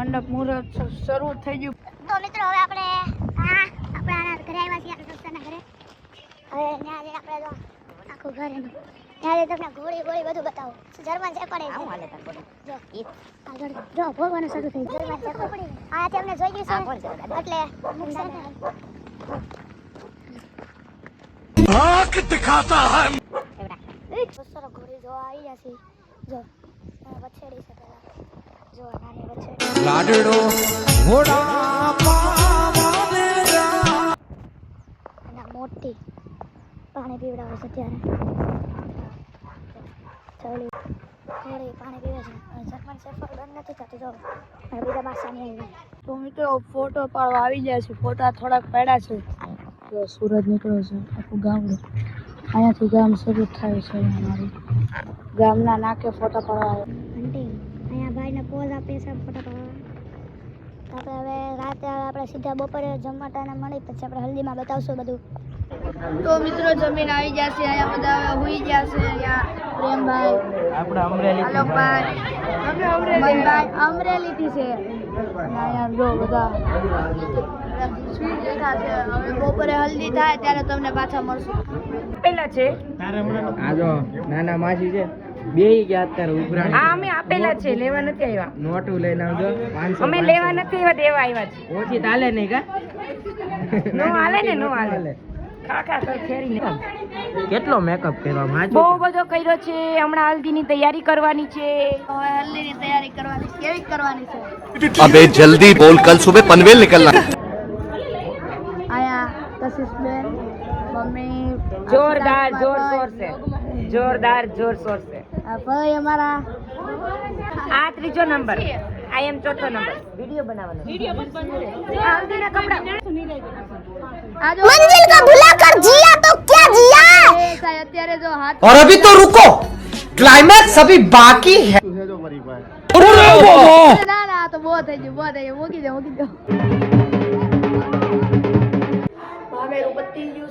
મંડપ મુહૂર્ત શરૂ થઈ ગયું. તો મિત્રો હવે આપણે આપણા ઘરે આવ્યા છીએ, આપણા દોસ્તારના ઘરે. હવે ત્યાં જઈને આપણે તો આખું ઘર એનું ત્યાં તમને ઘોડી બધું બતાવો. જર્મન શેફર્ડ છે. જો ભોગવાનું શરૂ થઈ ગયું. જર્મન શેફર્ડ આથી અમને જોઈ ગયું છે એટલે आंख दिखाता है દોસ્તો ઘોડી જોવા આવી જશે. જો વછેડી છે પેલા. જો નાની વછેડી लाडड़ो घोड़ा पावा અને મોટી પાણી પીવડાવે છે ત્યારે ચાલી ઘોડી પાણી પીવે છે. જર્મન શેફર્ડ બંધ નથી થતું. જો અને બીજા માસાની આવી. તો મિત્રો ફોટો પાડવા આવી ગયા છે. ફોટા થોડાક પડ્યા છે. તો સૂરજ નીકળ્યો છે, આખું ગામડું અહીંયાથી ગામ શરૂ થાય છે. અમારું ગામના નાકે ફોટા પાડવા આવે. આંટી અહીંયા ભાઈને પોઝ આપીએ છે ફોટા પાડવા. આપણે હવે રાતે આપણે સીધા બપોરે જમવા ટાણે મળી પછી આપણે હલ્દીમાં બતાવશું બધું. તો મિત્રો જમીન આવી ગયા છે. અહીંયા બધા હવે હુઈ ગયા છે. અહીંયા પ્રેમભાઈ, આપણા અમરેલી આલોકભાઈ, મનભાઈ અમરેલીથી છે. અને અહીંયા જો બધા સુઈ બેઠા છે. હવે બપોરે હલ્દી થાય ત્યારે તમને પાછા મળશું. આપેલા છે આ જો નાના માસી છે, બેહી ગયા અત્યારે ઉભરાણી. આ અમે આપેલા છે, લેવા નથી આવ્યા. નોટું લઈને આવજો 500. અમે લેવા નથી આવ્યા, દેવા આવ્યા છે. ઓછી ચાલે નહીં કા? નો હાલે ને, નો હાલે. કાકા તો ફેરી ને કેટલો મેકઅપ કર્યો બહુ બધો કર્યો છે. હમણાં હલ્દીની તૈયારી કરવાની છે. હવે હલ્દીની તૈયારી કરવાની છે. કેવી કરવાની છે? अबे जल्दी बोल, कल सुबह पनवेल निकलना है। અહીંયા કશિશબેન, મમ્મી, જોરદાર જોરશોર છે, જોરદાર જોરશોર છે. આ ભાઈ અમારા આ ત્રીજો નંબર, આ એમ ચોથો નંબર. વિડિયો બનાવવાનો, આ હલ્દીના કપડા. આ જો મંજિલ કો ભૂલાકર જીયા તો ક્યા જીયા. એ સાહેબ અત્યારે જો હાથ और अभी तो रुको, क्लाइमैक्स अभी बाकी है। ના ના આ તો બહુ થઈ ગયું, મૂકી દો. મામેરું પતી ગયું.